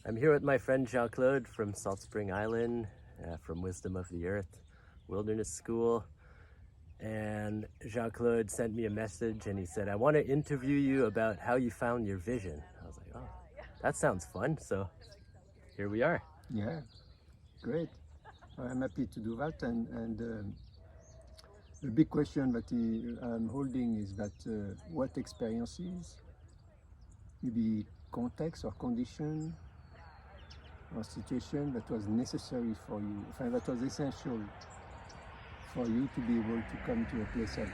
I'm here with my friend Jean-Claude from Salt Spring Island, from Wisdom of the Earth Wilderness School. And Jean-Claude sent me a message and he said, I want to interview you about how you found your vision. I was like, oh, that sounds fun. So here we are. Yeah, great. I'm happy to do that. And the big question that I'm holding is that what experiences, maybe context or condition or situation that was necessary for you, that was essential for you to be able to come to a place of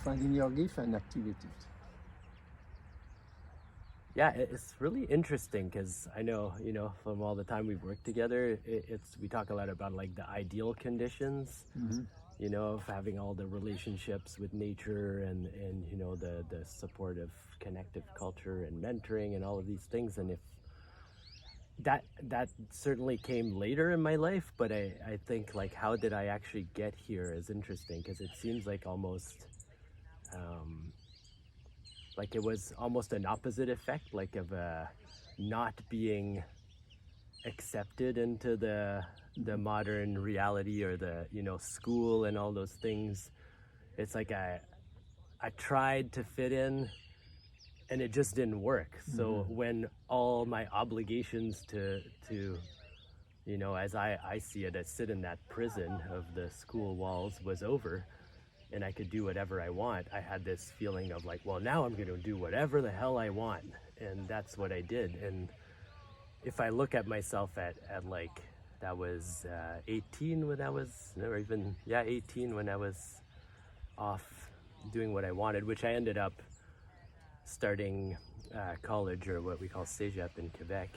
finding your gift and activate it. Yeah, it's really interesting because I know, from all the time we've worked together, we talk a lot about like the ideal conditions, of having all the relationships with nature and the supportive connective culture and mentoring and all of these things. And if that certainly came later in my life, but I think like how did I actually get here is interesting because it seems like almost like it was almost an opposite effect, like of not being accepted into the modern reality or the school and all those things. It's like I tried to fit in and it just didn't work. So when all my obligations to as I see it, I sit in that prison of the school walls was over and I could do whatever I want, I had this feeling of like, well, now I'm going to do whatever the hell I want. And that's what I did. And if I look at myself at like, that was 18 when I was, or even, 18 when I was off doing what I wanted, which I ended up starting college, or what we call cégep in Quebec.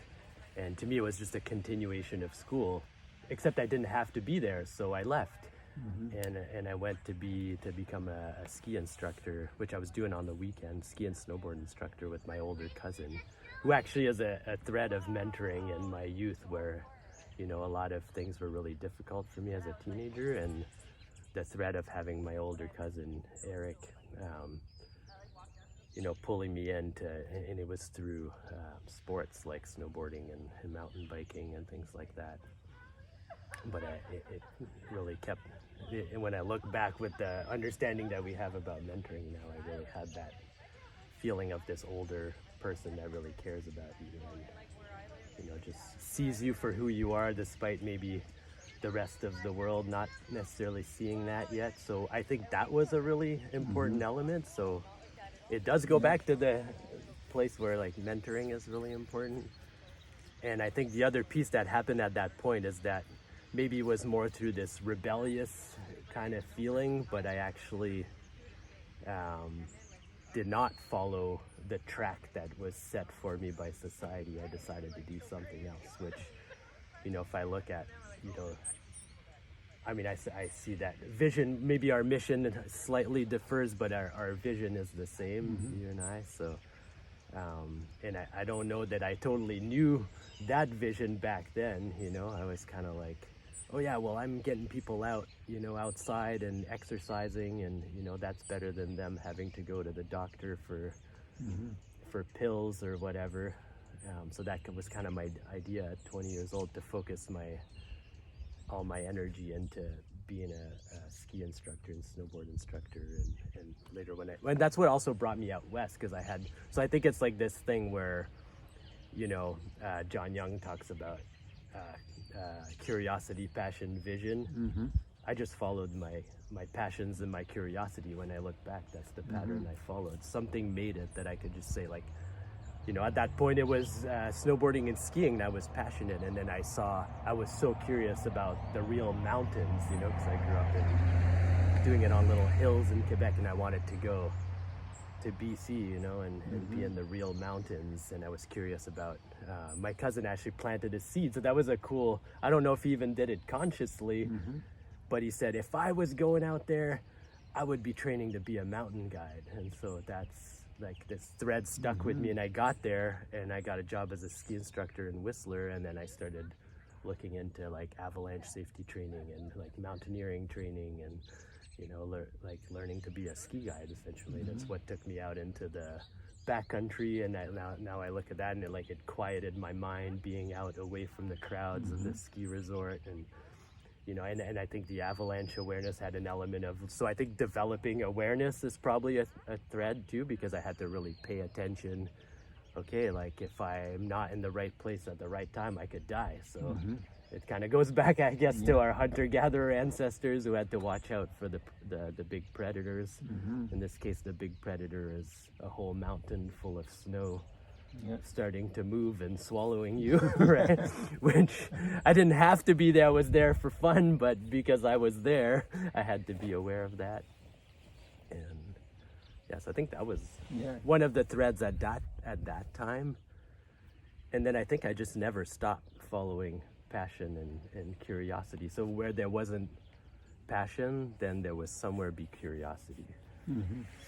And to me, it was just a continuation of school, except I didn't have to be there, so I left. And I went to become a ski instructor, which I was doing on the weekend, ski and snowboard instructor with my older cousin, who actually is a thread of mentoring in my youth where, a lot of things were really difficult for me as a teenager. And the thread of having my older cousin, Eric, pulling me into, and it was through sports like snowboarding and mountain biking and things like that. But it really kept, and when I look back with the understanding that we have about mentoring now, I really had that feeling of this older person that really cares about you and, just sees you for who you are, despite maybe the rest of the world not necessarily seeing that yet. So I think that was a really important element. So it does go back to the place where like mentoring is really important. And I think the other piece that happened at that point is that maybe it was more through this rebellious kind of feeling, but I actually did not follow the track that was set for me by society. I decided to do something else, which, if I look at, I see that vision, maybe our mission slightly differs, but our vision is the same, you and I. So, and I don't know that I totally knew that vision back then, I was kind of like, oh yeah, well, I'm getting people out, outside and exercising, and, that's better than them having to go to the doctor for pills or whatever. So that was kind of my idea at 20 years old, to focus all my energy into being a ski instructor and snowboard instructor. And later when that's what also brought me out west, because so I think it's like this thing where, John Young talks about curiosity, passion, vision. I just followed my passions and my curiosity. When I look back, that's the pattern I followed. Something made it that I could just say, like, at that point it was snowboarding and skiing that I was passionate. And then I was so curious about the real mountains, because I grew up doing it on little hills in Quebec, and I wanted to go to BC, and be in the real mountains. And I was curious about, my cousin actually planted a seed. So that was I don't know if he even did it consciously, but he said, if I was going out there, I would be training to be a mountain guide. And so that's like this thread stuck with me. And I got there and I got a job as a ski instructor in Whistler. And then I started looking into like avalanche safety training and like mountaineering training and, learning to be a ski guide, essentially. That's what took me out into the backcountry, and now I look at that and it quieted my mind, being out away from the crowds of the ski resort. And and I think the avalanche awareness had an element of, so I think developing awareness is probably a thread too, because I had to really pay attention. Okay, like if I'm not in the right place at the right time, I could die. So it kind of goes back, I guess, to our hunter-gatherer ancestors who had to watch out for the big predators. In this case, the big predator is a whole mountain full of snow. Starting to move and swallowing you, right? Which I didn't have to be there. I was there for fun, but because I was there, I had to be aware of that. And yes, I think that was one of the threads at that time. And then I think I just never stopped following passion and curiosity. So where there wasn't passion, then there was somewhere be curiosity.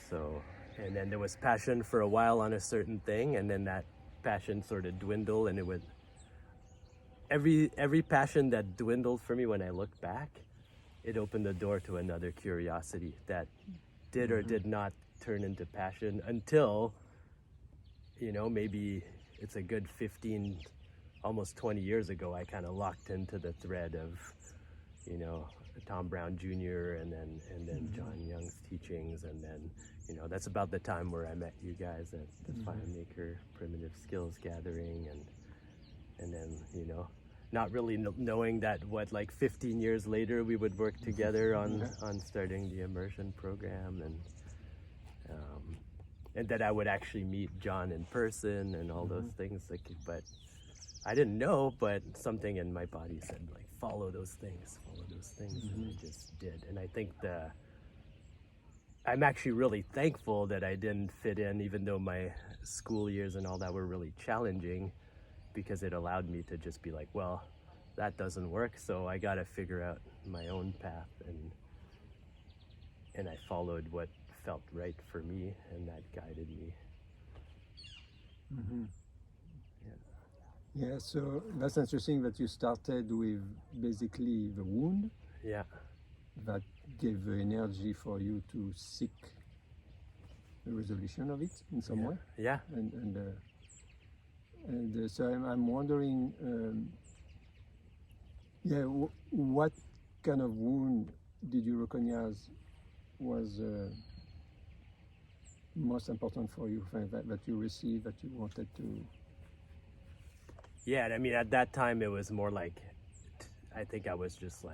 So. And then there was passion for a while on a certain thing, and then that passion sort of dwindled, and it would every passion that dwindled for me, when I look back, it opened the door to another curiosity that did or did not turn into passion until, maybe it's a good 15, almost 20 years ago, I kind of locked into the thread of, Tom Brown Jr. and then John Young's teachings, and then that's about the time where I met you guys at the FireMaker Primitive Skills Gathering, and then not really knowing that 15 years later we would work together on starting the immersion program, and that I would actually meet John in person and all those things. But I didn't know, but something in my body said follow those things, and I just did. And I think I'm actually really thankful that I didn't fit in, even though my school years and all that were really challenging, because it allowed me to just be like, well, that doesn't work, so I got to figure out my own path, and I followed what felt right for me, and that guided me. Yeah, so that's interesting that you started with basically the wound. Yeah. That gave the energy for you to seek the resolution of it in some way. Yeah. And so I'm wondering, what kind of wound did you recognize was most important for you, that you received, that you wanted to? Yeah, I mean, at that time it was more like, I think I was just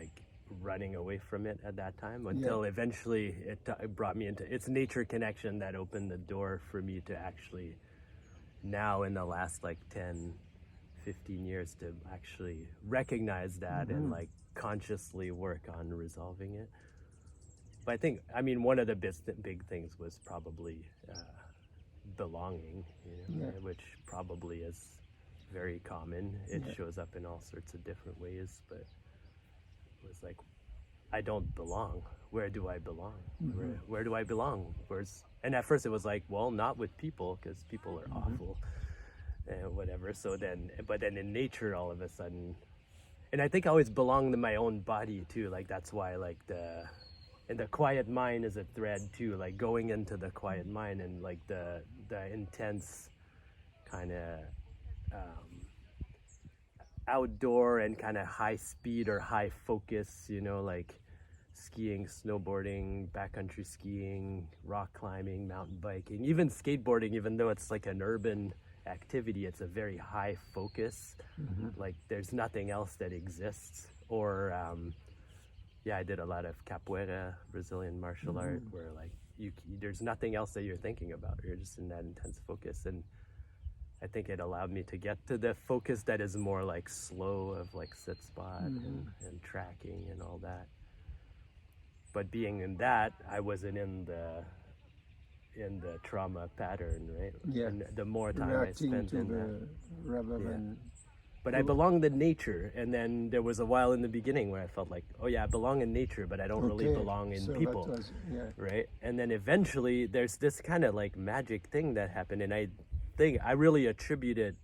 running away from it at that time, until eventually it brought me into its nature connection that opened the door for me to actually, now in the last 10, 15 years, to actually recognize that and consciously work on resolving it. But I think, one of the big things was probably belonging, which probably is very common. It shows up in all sorts of different ways, but it was I don't belong. Where do I belong? Where do I belong? And at first it was well, not with people, because people are awful and whatever. But then in nature, all of a sudden, and I think I always belonged to my own body too. That's why and the quiet mind is a thread too. Going into the quiet mind and the intense kind of outdoor and kind of high speed or high focus, skiing, snowboarding, backcountry skiing, rock climbing, mountain biking, even skateboarding, even though it's an urban activity, it's a very high focus. There's nothing else that exists. Or I did a lot of capoeira, Brazilian martial art, where there's nothing else that you're thinking about. You're just in that intense focus. And I think it allowed me to get to the focus that is more slow, of sit spot and tracking and all that. But being in that, I wasn't in the trauma pattern, right? Yeah. And the more time reacting I spent in that, rather than. But I belonged in nature, and then there was a while in the beginning where I felt I belong in nature, but I don't really belong in people, right? And then eventually there's this kind of magic thing that happened, and I really attribute it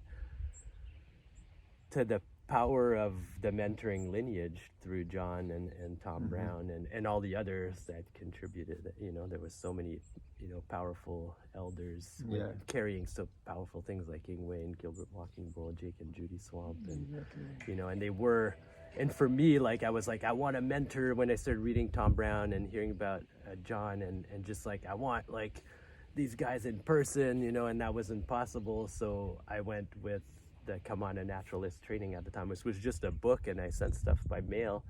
to power of the mentoring lineage through John and Tom Brown and all the others that contributed. You know, there was so many, you know, powerful elders carrying so powerful things like Ingwe and Gilbert Walking Bull, Jake and Judy Swamp, and you know, and they were. And for me, like, I was like, I want a mentor when I started reading Tom Brown and hearing about John, and just like, I want like these guys in person, you know, and that wasn't possible. So I went with the Come On a Naturalist training at the time, which was just a book, and I sent stuff by mail.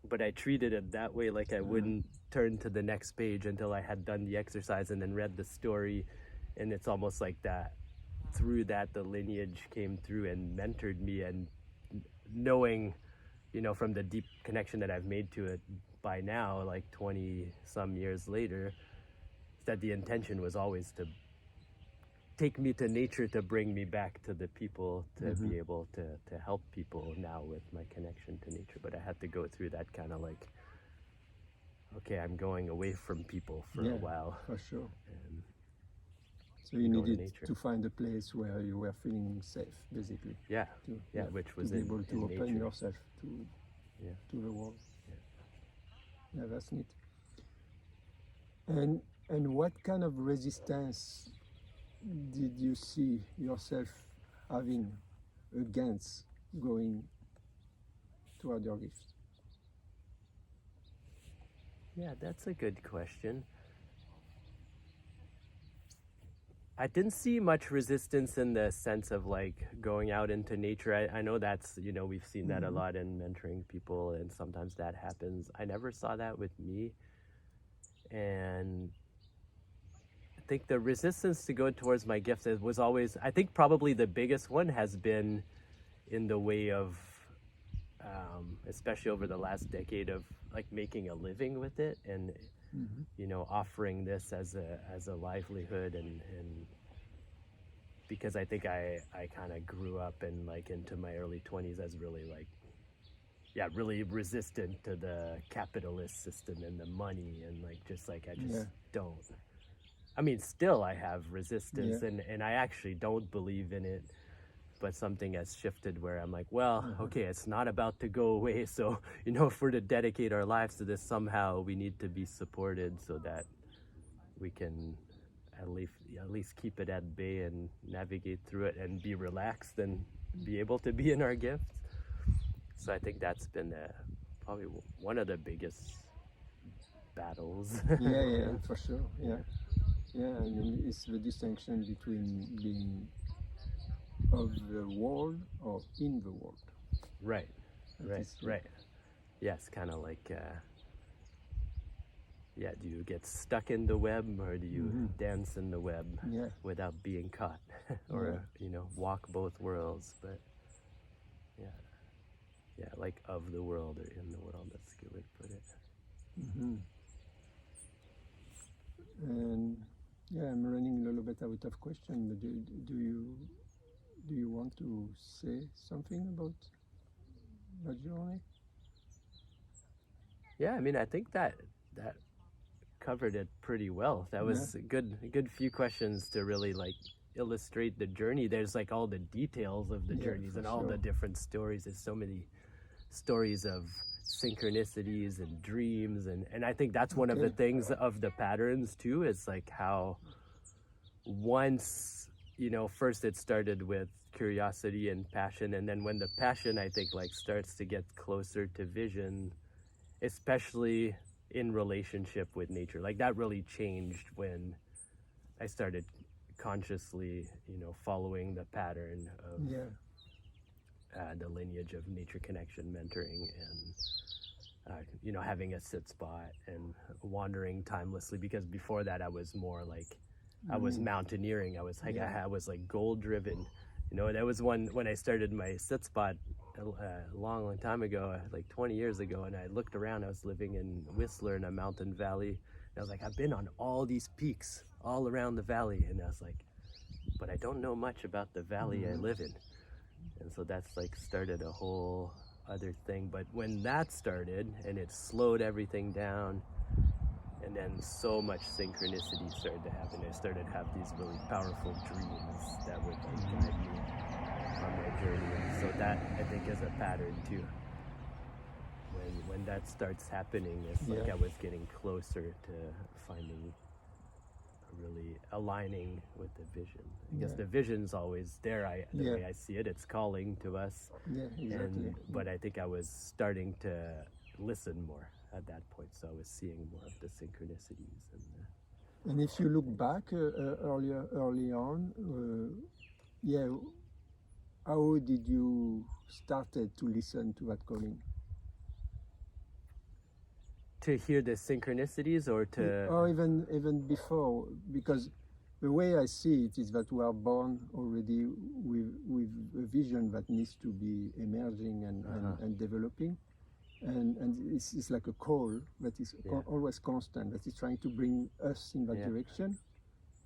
But I treated it that way, like I wouldn't turn to the next page until I had done the exercise and then read the story. And it's almost like that, through that, the lineage came through and mentored me, and knowing, you know, from the deep connection that I've made to it by now, like 20 some years later, that the intention was always to take me to nature, to bring me back to the people, to be able to help people now with my connection to nature. But I had to go through that kind of like, okay, I'm going away from people for a while. For sure. And so you needed to find a place where you were feeling safe, basically. Yeah, which was to be able to open nature. yourself to the world. Yeah, that's neat. And what kind of resistance did you see yourself having against going toward your gifts? Yeah, that's a good question. I didn't see much resistance in the sense of like going out into nature. I know that's, you know, we've seen that a lot in mentoring people, and sometimes that happens. I never saw that with me. And I think the resistance to go towards my gifts was always, I think probably the biggest one has been in the way of, especially over the last decade, of like making a living with it, and you know, offering this as a livelihood, and because I think I kind of grew up and like into my early 20s as really like, really resistant to the capitalist system and the money, and like just like I just don't. I mean, still I have resistance, and I actually don't believe in it, but something has shifted where I'm like, well, okay, it's not about to go away. So, you know, if we're to dedicate our lives to this, somehow we need to be supported so that we can at least keep it at bay and navigate through it and be relaxed and be able to be in our gifts. So I think that's been probably one of the biggest battles. Yeah, for sure. Yeah, I mean, it's the distinction between being of the world or in the world. Right. Yes, kind of like, do you get stuck in the web, or do you dance in the web without being caught? Or, you know, walk both worlds, but like of the world or in the world, that's a good way to put it. And I'm running a little bit out of questions, but do you want to say something about that journey? Yeah, I mean, I think that covered it pretty well. That was a good few questions to really like illustrate the journey. There's like all the details of the journeys and all the different stories. There's so many stories of synchronicities and dreams, and I think that's one of the things of the patterns too, is like how once, you know, first it started with curiosity and passion, and then when the passion, I think, like starts to get closer to vision, especially in relationship with nature, like that really changed when I started consciously, you know, following the pattern of the lineage of nature connection mentoring, and you know, having a sit spot and wandering timelessly, because before that I was more like I was mountaineering. I was like I was like goal driven, you know. That was when I started my sit spot a long time ago, like 20 years ago, and I looked around. I was living in Whistler in a mountain valley, and I was like, I've been on all these peaks all around the valley, and I was like, but I don't know much about the valley I live in. And so that's like started a whole other thing. But when that started, and it slowed everything down, and then so much synchronicity started to happen, I started to have these really powerful dreams that would like guide me on my journey. And So that, I think, is a pattern too. When that starts happening, it's like I was getting closer to finding, really aligning with the vision. I guess the vision's always there. The way I see it, it's calling to us. Yeah, exactly. But I think I was starting to listen more at that point, so I was seeing more of the synchronicities. And if you look back early on, how did you started to listen to that calling? To hear the synchronicities, or even before, because the way I see it is that we are born already with a vision that needs to be emerging and developing, and it's like a call that is always constant, that is trying to bring us in that direction,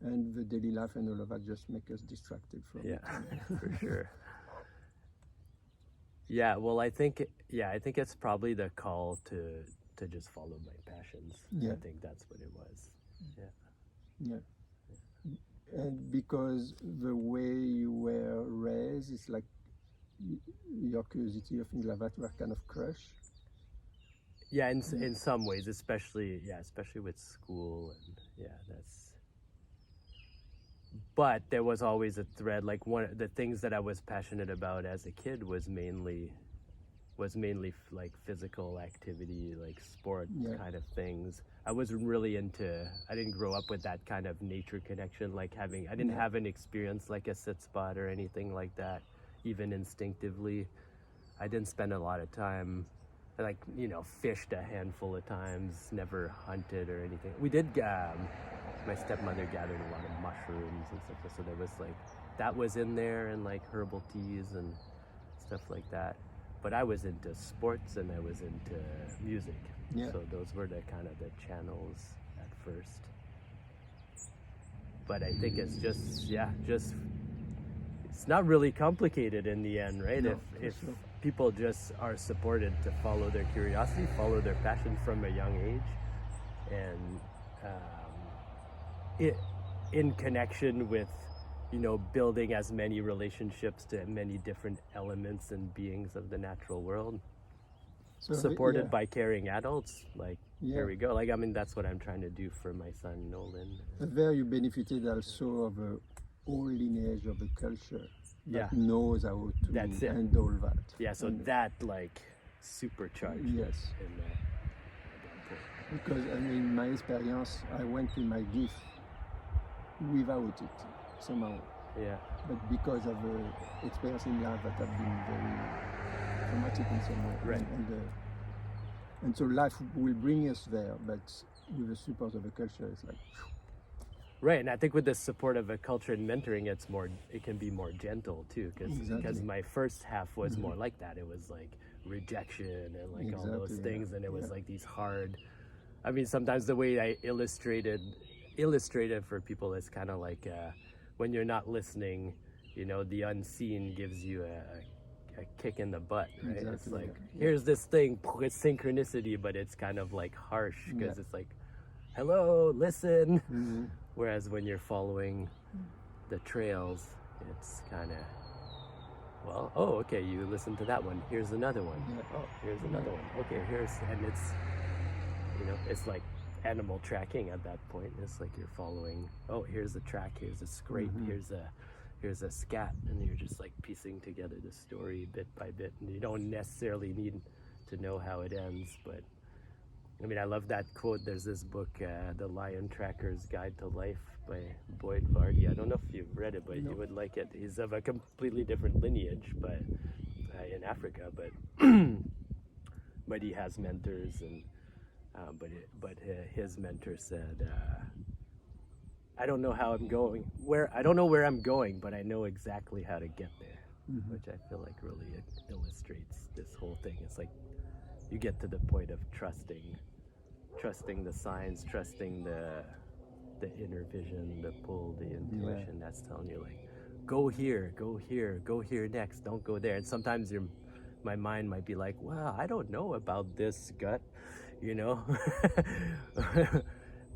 and the daily life and all of that just make us distracted from it. For sure. Yeah, well, I think it's probably the call to just follow my passions. I think that's what it was. And because the way you were raised, it's like your curiosity or things like that were kind of crushed. Yeah, in some ways, especially with school, and that's. But there was always a thread. Like, one of the things that I was passionate about as a kid was mainly like physical activity, like sport kind of things. I wasn't really I didn't grow up with that kind of nature connection, like I didn't have an experience like a sit spot or anything like that, even instinctively. I didn't spend a lot of time, like, fished a handful of times, never hunted or anything. We did, my stepmother gathered a lot of mushrooms and stuff, so there was like, that was in there, and like herbal teas and stuff like that. But I was into sports and I was into music. So those were the kind of the channels at first. But I think it's just it's not really complicated in the end, right? No, if people just are supported to follow their curiosity, follow their passion from a young age, and in connection with, building as many relationships to many different elements and beings of the natural world, supported by caring adults, like, here we go. Like, I mean, that's what I'm trying to do for my son Nolan. But there you benefited also of a whole lineage of a culture that knows how to handle that. Yeah, so that, like, supercharged. Yes. Because, I mean, my experience, I went to my gift without it, somehow. Yeah. But because of the experience in life that have been very traumatic in some way. Right. And so life will bring us there, but with the support of a culture, it's like... Right, and I think with the support of a culture and mentoring, it can be more gentle too, because my first half was more like that. It was like rejection and like all those things, and it was like these hard. I mean, sometimes the way I illustrated for people is kind of like when you're not listening, the unseen gives you a kick in the butt, right? It's like, here's this thing, it's synchronicity, but it's kind of like harsh, because it's like, hello, listen. Whereas when you're following the trails, it's kind of, okay, you listen to that one, here's another one. Oh, here's another one. Okay, and it's like animal tracking at that point. It's like you're following, here's a track, here's a scrape, here's a scat, and you're just like piecing together the story bit by bit, and you don't necessarily need to know how it ends. But I mean, I love that quote. There's this book, The Lion Tracker's Guide to Life by Boyd Vardy. I don't know if you've read it, but you would like it. He's of a completely different lineage, but in Africa, but he has mentors, and his mentor said, I don't know how I'm going, I don't know where I'm going, but I know exactly how to get there, which I feel like really illustrates this whole thing. It's like you get to the point of trusting the signs, trusting the inner vision, the pull, the intuition that's telling you, like, go here next, don't go there. And sometimes my mind might be like, well, I don't know about this gut,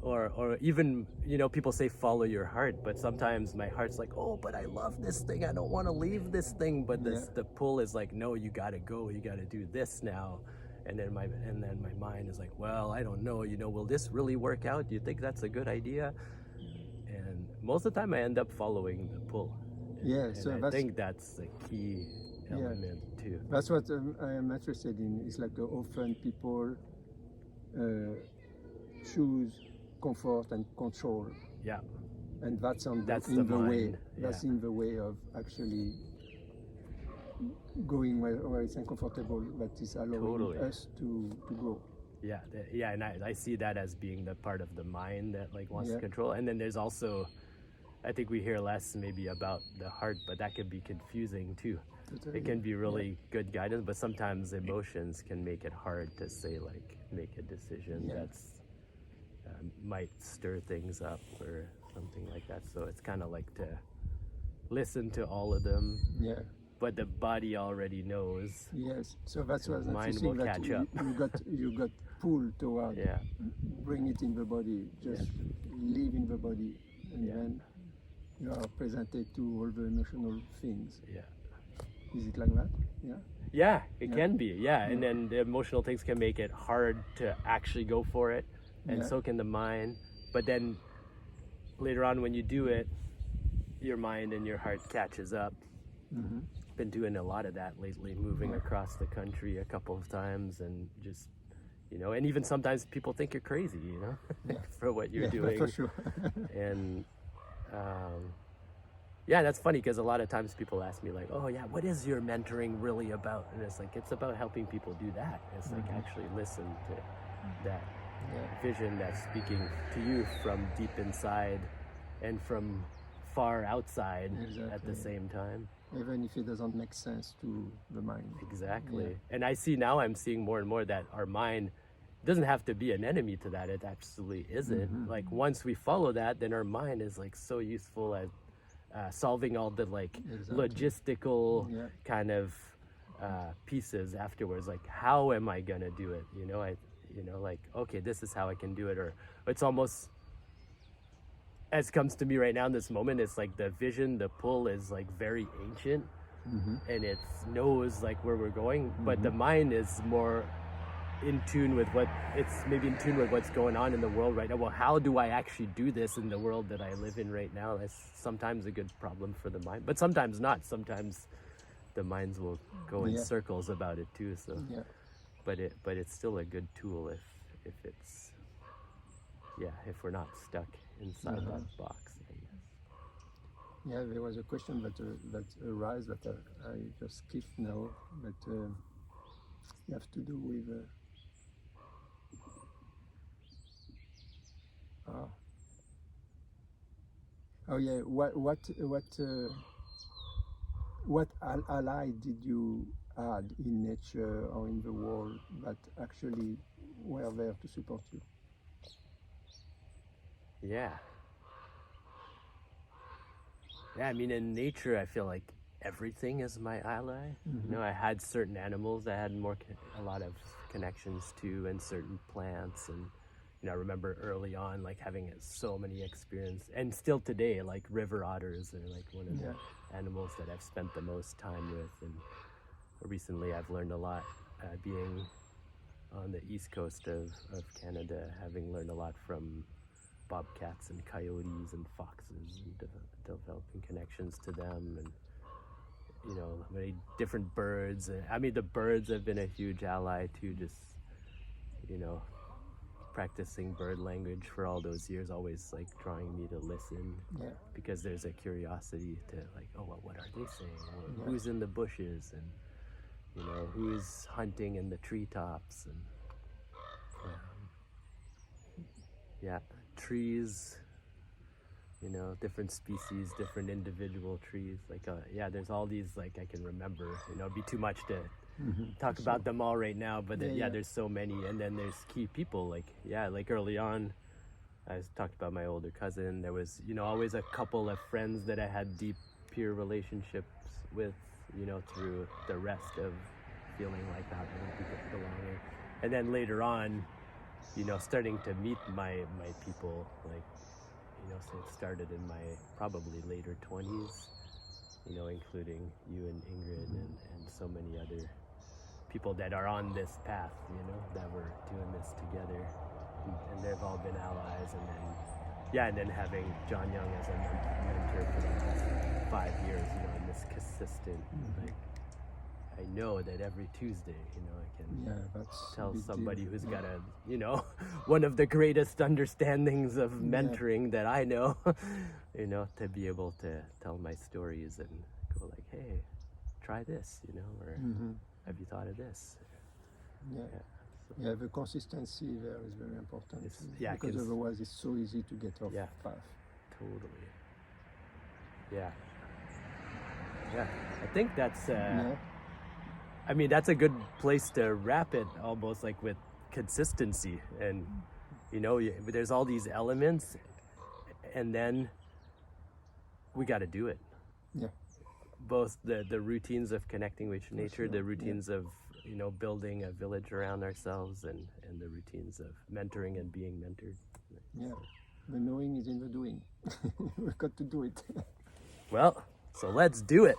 or even, you know, people say follow your heart, but sometimes my heart's like, oh, but I love this thing, I don't want to leave this thing, but the pull is like, no, you gotta go, you gotta do this now. And then my mind is like, well, I don't know, you know, will this really work out? Do you think that's a good idea? And most of the time I end up following the pull. Yeah, and so I think that's the key element too. That's what I am interested in. It's like often people choose comfort and control. Yeah. And that's in the way. That's in the way of actually going where it's uncomfortable, but it's allowing us to grow. Yeah, and I see that as being the part of the mind that like wants to control. And then there's also, I think we hear less maybe about the heart, but that can be confusing too. Totally. It can be really good guidance, but sometimes emotions can make it hard to say, like, make a decision that's might stir things up or something like that. So it's kind of like to listen to all of them. Yeah. But the body already knows. Yes. So that's what mind will catch up. You got pulled toward. Yeah. Bring it in the body. Just live in the body, and then you are presented to all the emotional things. Yeah. Is it like that? Yeah. Yeah, it can be. Yeah, and then the emotional things can make it hard to actually go for it, and so can the mind. But then later on, when you do it, your mind and your heart catches up. Mm-hmm. Been doing a lot of that lately, moving across the country a couple of times, and just, you know, and even sometimes people think you're crazy, you know, for what you're doing. For sure. And yeah, that's funny because a lot of times people ask me like, oh yeah, what is your mentoring really about? And it's like, it's about helping people do that. It's like actually listen to that vision that's speaking to you from deep inside and from far outside at the same time. Even if it doesn't make sense to the mind. Exactly. Yeah. And I see now, I'm seeing more and more that our mind doesn't have to be an enemy to that. It absolutely isn't. Mm-hmm. Like once we follow that, then our mind is like so useful at solving all the like logistical kind of pieces afterwards. Like, how am I gonna do it? You know, like, okay, this is how I can do it. Or it's almost, as comes to me right now in this moment, it's like the vision, the pull is like very ancient, and it knows like where we're going, but the mind is more in tune with what's going on in the world right now. Well, how do I actually do this in the world that I live in right now? That's sometimes a good problem for the mind, but sometimes not. Sometimes the minds will go in circles about it too. So, but it's still a good tool if it's if we're not stuck inside that box. I guess. Yeah, there was a question that arose that I just skipped now, but you have to do with. Oh yeah, what ally did you add in nature or in the world that actually were there to support you? Yeah, I mean, in nature, I feel like everything is my ally. You know, I had certain animals that I had a lot of connections to, and certain plants, and you know, I remember early on like having so many experiences, and still today, like river otters are like one of the animals that I've spent the most time with. And recently I've learned a lot being on the east coast of Canada, having learned a lot from bobcats and coyotes and foxes, and developing connections to them, and you know, many different birds. I mean, the birds have been a huge ally too, just, you know, practicing bird language for all those years, always like drawing me to listen, because there's a curiosity to like, oh, well, what are they saying? Well, who's in the bushes, and you know, who's hunting in the treetops, and trees, you know, different species, different individual trees. Like, there's all these, like, I can remember, you know, it'd be too much to talk about them all right now, but there's so many. And then there's key people, like early on, I talked about my older cousin. There was, you know, always a couple of friends that I had deep peer relationships with, you know, through the rest of feeling like that, belonging. And then later on, starting to meet my people, like, so it started in my probably later 20s, including you and Ingrid and so many other people that are on this path, that we're doing this together. And they've all been allies. And then having John Young as a mentor for the last 5 years, in this consistent, like, I know that every Tuesday, I can tell somebody who's got one of the greatest understandings of mentoring that I know, to be able to tell my stories and go like, hey, try this, or have you thought of this? The consistency there is very important. Because otherwise it's so easy to get off path. Totally. Yeah. I think that's that's a good place to wrap it, almost, like, with consistency. And there's all these elements, and then we got to do it. Both the routines of connecting with nature, the routines of building a village around ourselves, and the routines of mentoring and being mentored. The knowing is in the doing. We've got to do it. Well, so let's do it.